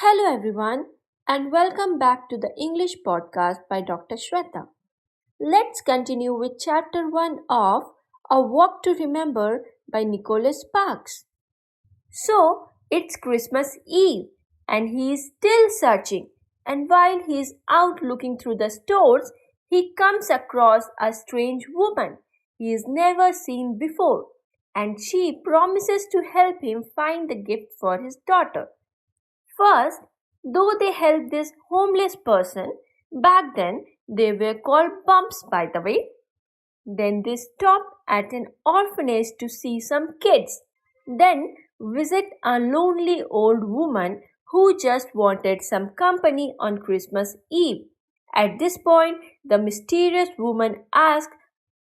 Hello, everyone, and welcome back to the English podcast by Dr. Sweta. Let's continue with Chapter 1 of A Walk to Remember by Nicholas Sparks. So, it's Christmas Eve, and he is still searching. And while he is out looking through the stores, he comes across a strange woman he has never seen before, and she promises to help him find the gift for his daughter. First, though they helped this homeless person, back then they were called bumps, by the way. Then they stopped at an orphanage to see some kids. Then visit a lonely old woman who just wanted some company on Christmas Eve. At this point, the mysterious woman asks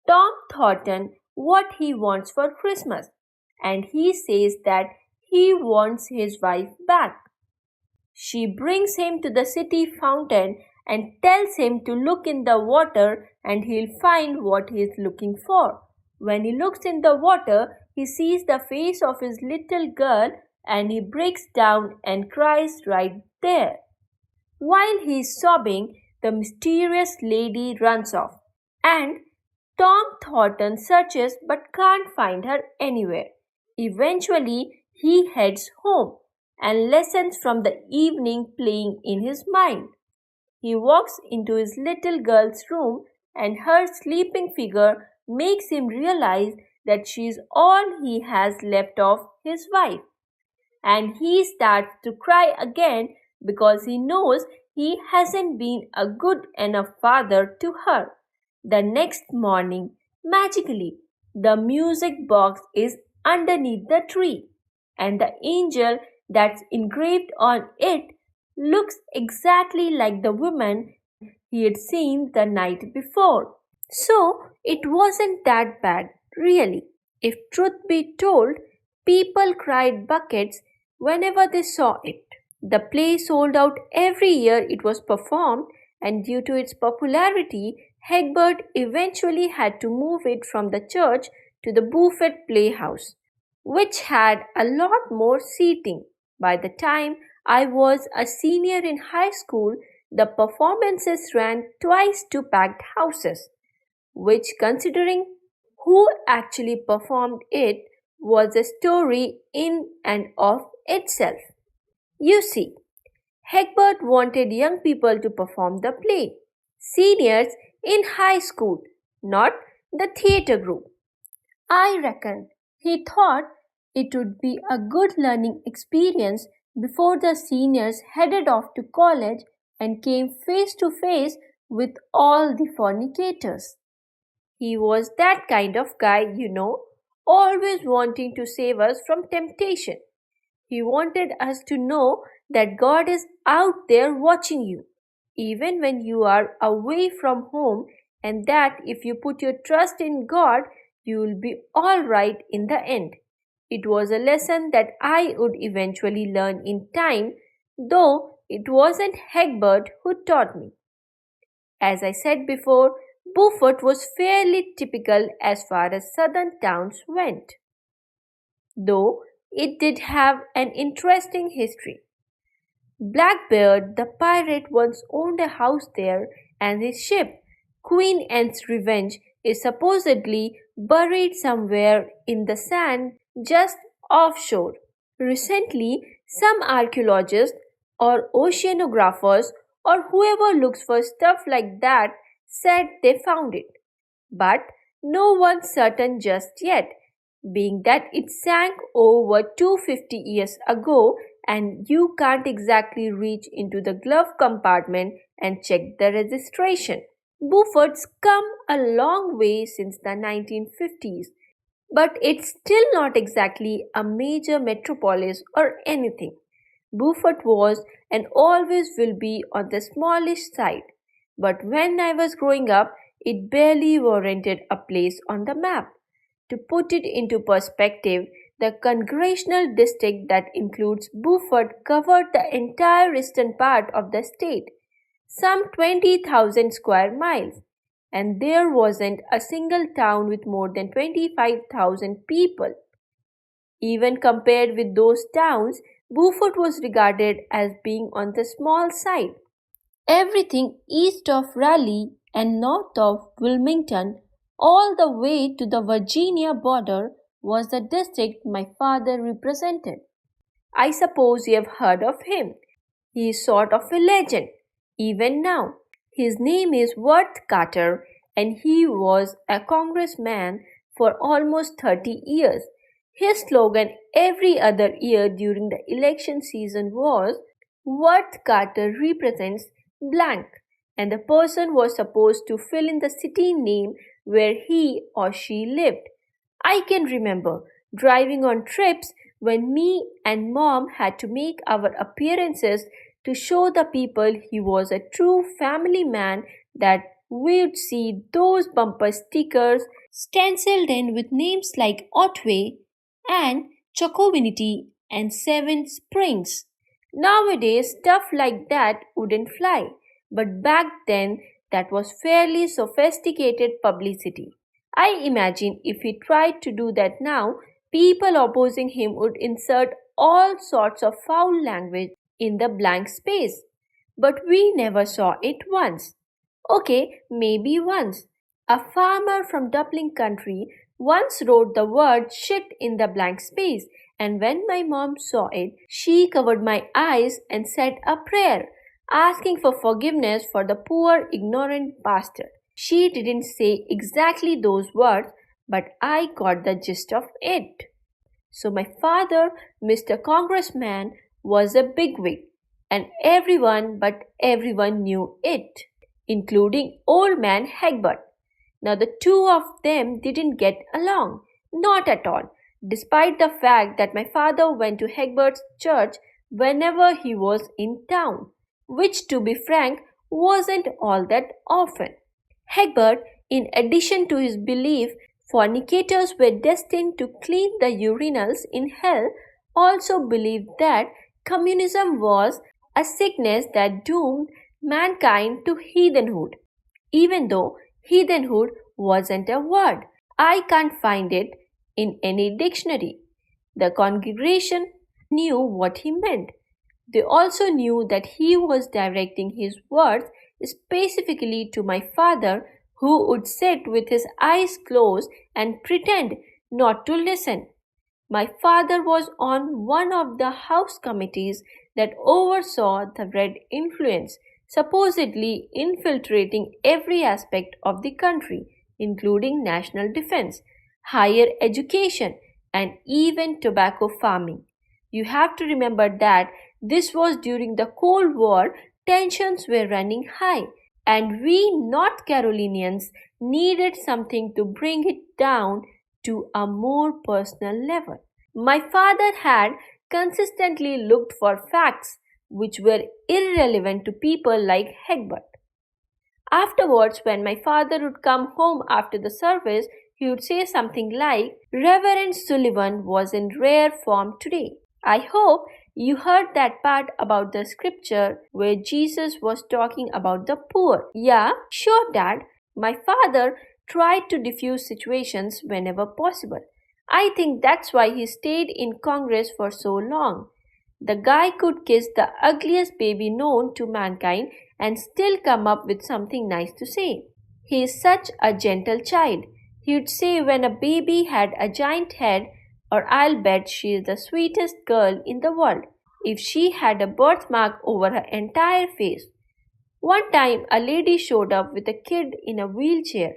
Tom Thornton what he wants for Christmas, and he says that he wants his wife back. She brings him to the city fountain and tells him to look in the water and he'll find what he is looking for. When he looks in the water, he sees the face of his little girl and he breaks down and cries right there. While he is sobbing, the mysterious lady runs off and Tom Thornton searches but can't find her anywhere. Eventually, he heads home and lessons from the evening playing in his mind. He walks into his little girl's room and her sleeping figure makes him realize that she is all he has left of his wife. And he starts to cry again because he knows he hasn't been a good enough father to her. The next morning, magically, the music box is underneath the tree, and the angel that's engraved on it looks exactly like the woman he had seen the night before. So it wasn't that bad, really. If truth be told, people cried buckets whenever they saw it. The play sold out every year it was performed, and due to its popularity, Hegbert eventually had to move it from the church to the Buffet Playhouse, which had a lot more seating. By the time I was a senior in high school, the performances ran twice to packed houses, which, considering who actually performed it, was a story in and of itself. You see, Hegbert wanted young people to perform the play, seniors in high school, not the theatre group. I reckon he thought it would be a good learning experience before the seniors headed off to college and came face to face with all the fornicators. He was that kind of guy, always wanting to save us from temptation. He wanted us to know that God is out there watching you, even when you are away from home, and that if you put your trust in God, you will be all right in the end. It was a lesson that I would eventually learn in time, though it wasn't Hegbert who taught me. As I said before, Beaufort was fairly typical as far as southern towns went, though it did have an interesting history. Blackbeard the pirate once owned a house there, and his ship, Queen Anne's Revenge, is supposedly buried somewhere in the sand just offshore. Recently, some archaeologists or oceanographers or whoever looks for stuff like that said they found it, but no one's certain just yet, being that it sank over 250 years ago and you can't exactly reach into the glove compartment and check the registration. Beaufort's come a long way since the 1950s, but it's still not exactly a major metropolis or anything. Beaufort was and always will be on the smallish side, but when I was growing up, it barely warranted a place on the map. To put it into perspective, the congressional district that includes Beaufort covered the entire eastern part of the state, some 20,000 square miles, and there wasn't a single town with more than 25,000 people. Even compared with those towns, Beaufort was regarded as being on the small side. Everything east of Raleigh and north of Wilmington, all the way to the Virginia border, was the district my father represented. I suppose you have heard of him. He is sort of a legend, even now. His name is Worth Carter, and he was a congressman for almost 30 years. His slogan every other year during the election season was Worth Carter represents blank, and the person was supposed to fill in the city name where he or she lived. I can remember driving on trips when me and mom had to make our appearances to show the people he was a true family man that we'd see those bumper stickers stenciled in with names like Otway and Chocovinity and Seven Springs. Nowadays, stuff like that wouldn't fly, but back then, that was fairly sophisticated publicity. I imagine if he tried to do that now, people opposing him would insert all sorts of foul language in the blank space. But we never saw it once. Okay, maybe once. A farmer from Dublin country once wrote the word shit in the blank space, and when my mom saw it, she covered my eyes and said a prayer, asking for forgiveness for the poor ignorant bastard. She didn't say exactly those words, but I got the gist of it. So my father, Mr. Congressman, was a bigwig, and everyone but everyone knew it, including old man Hegbert. Now the two of them didn't get along, not at all, despite the fact that my father went to Hegbert's church whenever he was in town, which to be frank wasn't all that often. Hegbert, in addition to his belief fornicators were destined to clean the urinals in hell, also believed that communism was a sickness that doomed mankind to heathenhood, even though heathenhood wasn't a word. I can't find it in any dictionary. The congregation knew what he meant. They also knew that he was directing his words specifically to my father, who would sit with his eyes closed and pretend not to listen. My father was on one of the house committees that oversaw the Red influence, supposedly infiltrating every aspect of the country, including national defense, higher education, and even tobacco farming. You have to remember that this was during the Cold War, tensions were running high, and we North Carolinians needed something to bring it down to a more personal level. My father had consistently looked for facts which were irrelevant to people like Hegbert. Afterwards, when my father would come home after the service, he would say something like, Reverend Sullivan was in rare form today. I hope you heard that part about the scripture where Jesus was talking about the poor. Yeah, sure, Dad. My father tried to diffuse situations whenever possible. I think that's why he stayed in Congress for so long. The guy could kiss the ugliest baby known to mankind and still come up with something nice to say. He is such a gentle child. He would say when a baby had a giant head, or I'll bet she is the sweetest girl in the world, if she had a birthmark over her entire face. One time a lady showed up with a kid in a wheelchair.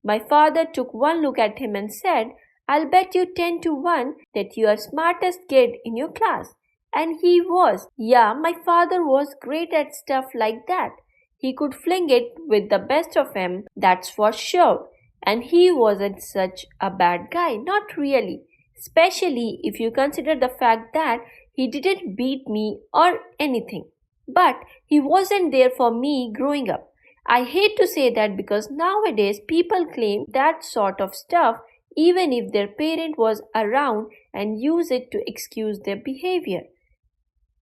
My father took one look at him and said, I'll bet you 10 to 1 that you are smartest kid in your class. And he was. Yeah, my father was great at stuff like that. He could fling it with the best of them, that's for sure. And he wasn't such a bad guy, not really. Especially if you consider the fact that he didn't beat me or anything. But he wasn't there for me growing up. I hate to say that because nowadays people claim that sort of stuff even if their parent was around and use it to excuse their behavior.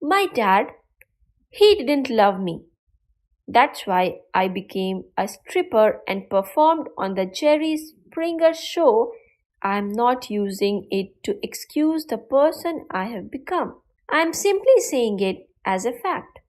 My dad, he didn't love me. That's why I became a stripper and performed on the Jerry Springer show. I'm not using it to excuse the person I have become. I'm simply saying it as a fact.